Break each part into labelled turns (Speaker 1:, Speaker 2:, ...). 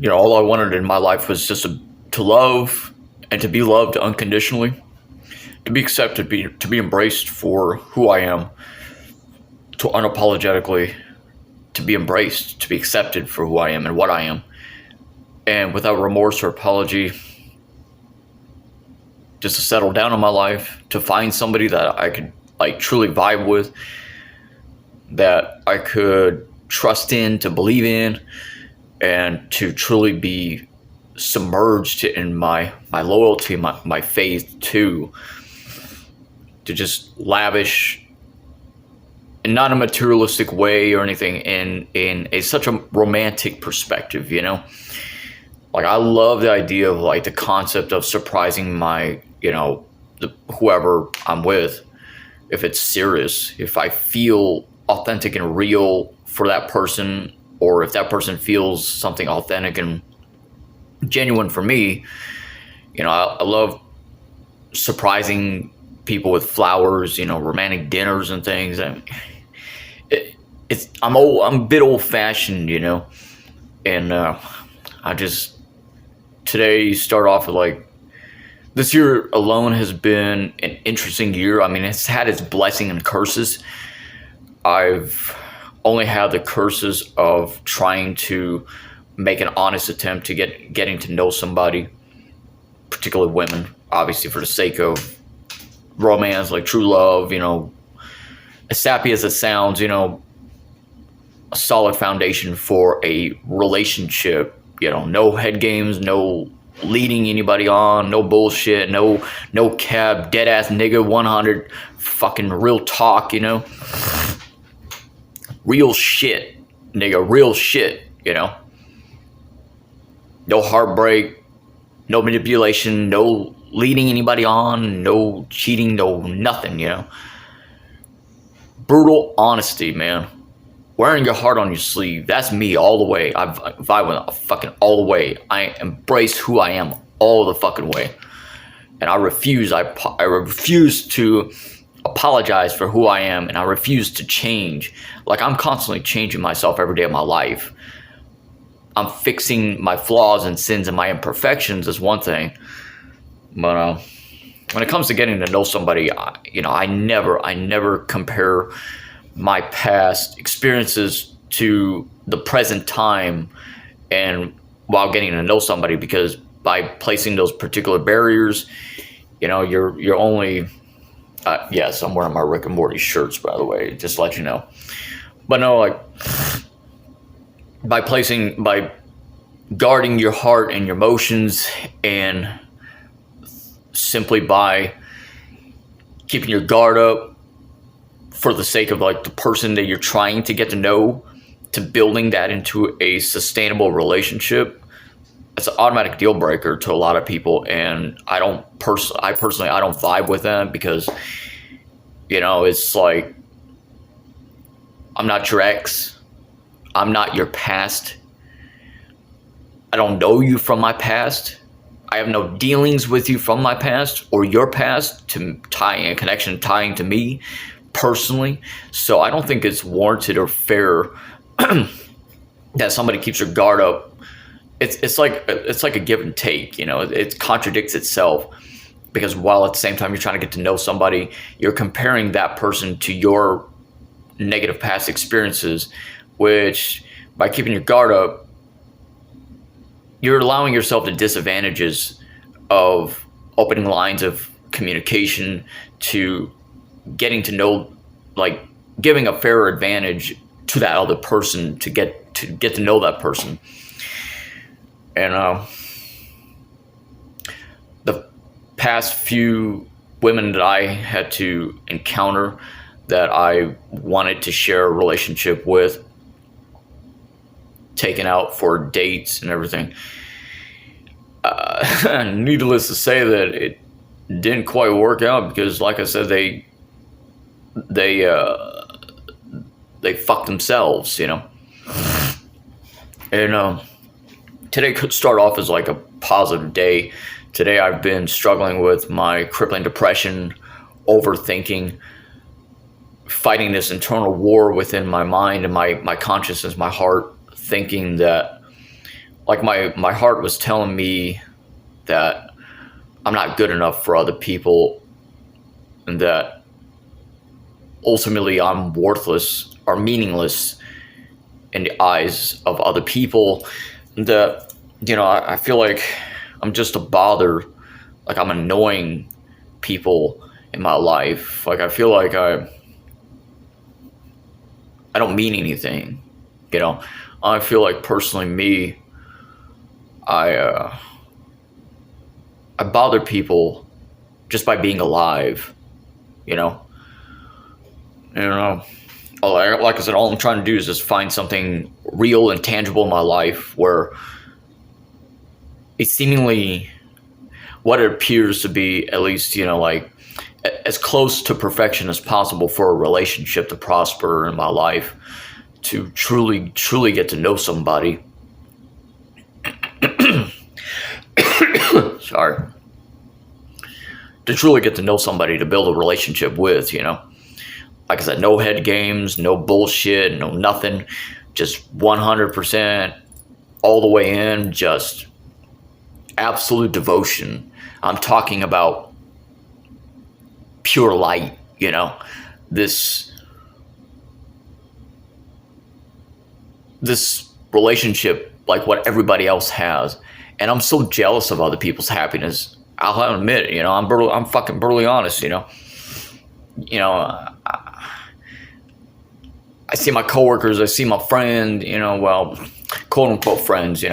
Speaker 1: All I wanted in my life was just to love and to be loved unconditionally, to be accepted, to be embraced for who I am, to unapologetically to be embraced, to be accepted for who I am and what I am, and without remorse or apology, just to settle down in my life, to find somebody that I could like truly vibe with, that I could trust in, to believe in, and to truly be submerged in my loyalty, my faith to just lavish, not a materialistic way or anything, in a such a romantic perspective. Like, I love the idea of like the concept of surprising my whoever I'm with, if it's serious, if I feel authentic and real for that person, or if that person feels something authentic and genuine for me. I love surprising people with flowers, romantic dinners and things. I'm a bit old fashioned, and I just today start off with like, this year alone has been an interesting year. I mean, it's had its blessing and curses. I've only had the curses of trying to make an honest attempt to getting to know somebody, particularly women, obviously for the sake of romance, like true love. As sappy as it sounds, a solid foundation for a relationship. No head games, no leading anybody on, no bullshit, no cab, dead ass nigga 100, fucking real talk. Real shit, nigga, real shit. No heartbreak, no manipulation, no leading anybody on, no cheating, no nothing. Brutal honesty, man. Wearing your heart on your sleeve. That's me all the way. I vibe with it fucking all the way. I embrace who I am all the fucking way. And I refuse to apologize for who I am, and I refuse to change. Like, I'm constantly changing myself every day of my life. I'm fixing my flaws and sins and my imperfections is one thing. But when it comes to getting to know somebody, I never compare my past experiences to the present time, and while getting to know somebody, because by placing those particular barriers, you're only yes, I'm wearing my Rick and Morty shirts, by the way, just to let you know. But no, like, by guarding your heart and your emotions, and simply by keeping your guard up for the sake of like the person that you're trying to get to know, to building that into a sustainable relationship, it's an automatic deal breaker to a lot of people. And I personally I don't vibe with them, because it's like, I'm not your ex, I'm not your past, I don't know you from my past, I have no dealings with you from my past or your past to tying to me personally. So I don't think it's warranted or fair that somebody keeps their guard up. It's like a give and take. It contradicts itself, because while at the same time you're trying to get to know somebody, you're comparing that person to your negative past experiences, which, by keeping your guard up, you're allowing yourself the disadvantages of opening lines of communication, to getting to know, like, giving a fairer advantage to that other person to get to know that person. And the past few women that I had to encounter, that I wanted to share a relationship with, taken out for dates and everything, needless to say that it didn't quite work out, because, like I said, they fucked themselves, And today could start off as like a positive day. Today I've been struggling with my crippling depression, overthinking, fighting this internal war within my mind and my consciousness, my heart, thinking that like my heart was telling me that I'm not good enough for other people, and that ultimately I'm worthless or meaningless in the eyes of other people. That, I feel like I'm just a bother, like I'm annoying people in my life. Like I feel like I don't mean anything. I feel like personally me, I bother people just by being alive. You know, like I said, all I'm trying to do is just find something real and tangible in my life where it's seemingly what it appears to be, at least, like as close to perfection as possible for a relationship to prosper in my life, to truly get to know somebody. Sorry. To truly get to know somebody to build a relationship with, Like I said, no head games, no bullshit, no nothing. Just 100% all the way in, just absolute devotion. I'm talking about pure light, This relationship, like what everybody else has. And I'm so jealous of other people's happiness. I'll admit it, I'm fucking brutally honest, I see my coworkers, I see my friend, quote unquote friends,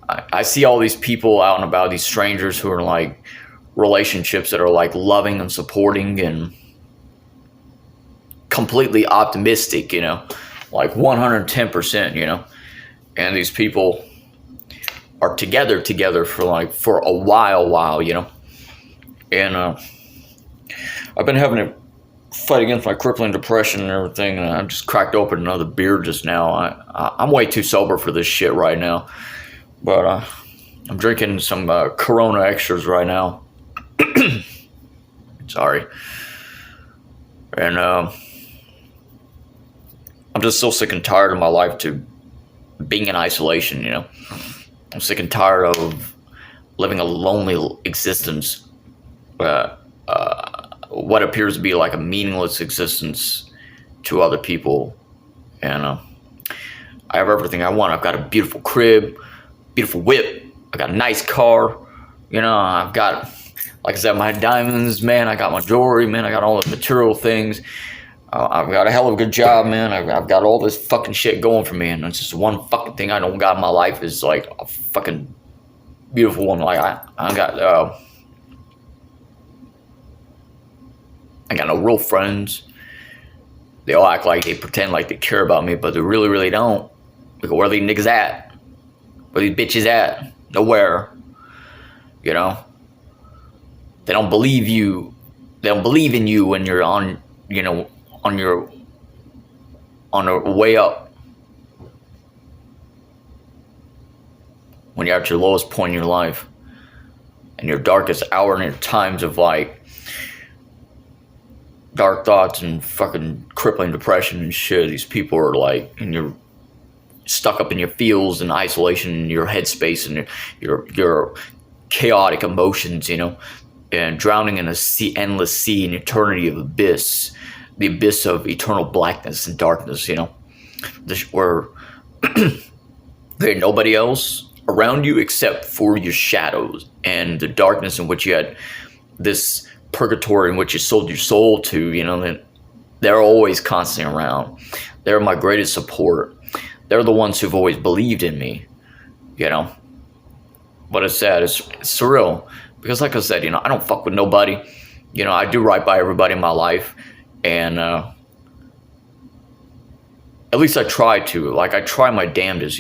Speaker 1: I see all these people out and about, these strangers who are like relationships that are like loving and supporting and completely optimistic, like 110%, and these people are together for a while, and I've been having a fight against my crippling depression and everything, and I just cracked open another beer just now. I'm way too sober for this shit right now, but I'm drinking some Corona Extras right now. Sorry. And I'm just so sick and tired of my life to being in isolation, I'm sick and tired of living a lonely existence, what appears to be like a meaningless existence to other people. And I have everything I want. I've got a beautiful crib, beautiful whip, I got a nice car, I've got, like I said, my diamonds, man, I got my jewelry, man, I got all the material things. I've got a hell of a good job, man. I've got all this fucking shit going for me, and it's just one fucking thing I don't got in my life is like a fucking beautiful one. Like I got no real friends. They all act like they pretend like they care about me, but they really don't. Like, where are these niggas at? Where these bitches at? Nowhere. They don't believe you. They don't believe in you when you're on a way up. When you're at your lowest point in your life, and your darkest hour, and your times of like dark thoughts and fucking crippling depression and shit, these people are like, and you're stuck up in your feels and isolation in your headspace and your chaotic emotions, and drowning in a endless sea and eternity of abyss, the abyss of eternal blackness and darkness, where there ain't nobody else around you except for your shadows and the darkness in which you had this purgatory in which you sold your soul to, that they're always constantly around. They're my greatest support. They're the ones who've always believed in me, But it's sad. It's surreal. Because like I said, I don't fuck with nobody. I do right by everybody in my life. And at least I try to. Like, I try my damnedest,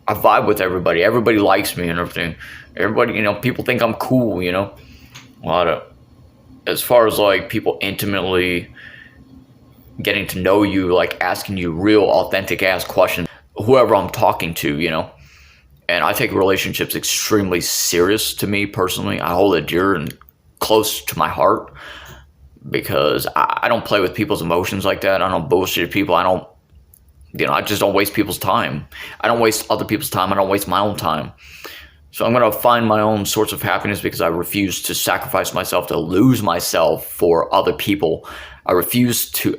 Speaker 1: I vibe with everybody. Everybody likes me and everything. Everybody, people think I'm cool, A lot of, as far as like people intimately getting to know you, like asking you real authentic ass questions, whoever I'm talking to, and I take relationships extremely serious to me personally. I hold it dear and close to my heart because I don't play with people's emotions like that. I don't bullshit people. I don't, I just don't waste people's time. I don't waste other people's time. I don't waste my own time. So I'm going to find my own source of happiness because I refuse to sacrifice myself, to lose myself for other people. I refuse to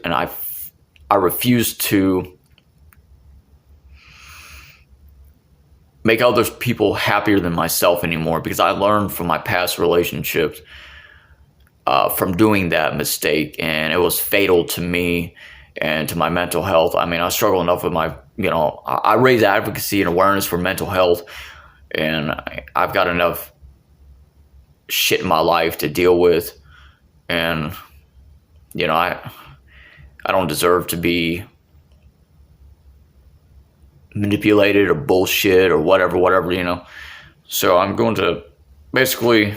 Speaker 1: make other people happier than myself anymore, because I learned from my past relationships from doing that mistake, and it was fatal to me and to my mental health. I mean, I struggle enough with I raise advocacy and awareness for mental health, and I've got enough shit in my life to deal with, and I don't deserve to be manipulated or bullshit or whatever. So I'm going to basically, I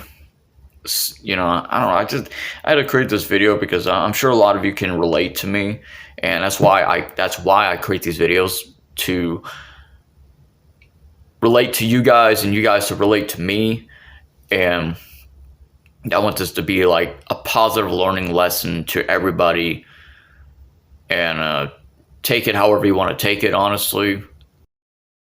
Speaker 1: don't know. I had to create this video because I'm sure a lot of you can relate to me, and that's why I create these videos, to relate to you guys and you guys to relate to me. And I want this to be like a positive learning lesson to everybody, and take it however you want to take it, honestly.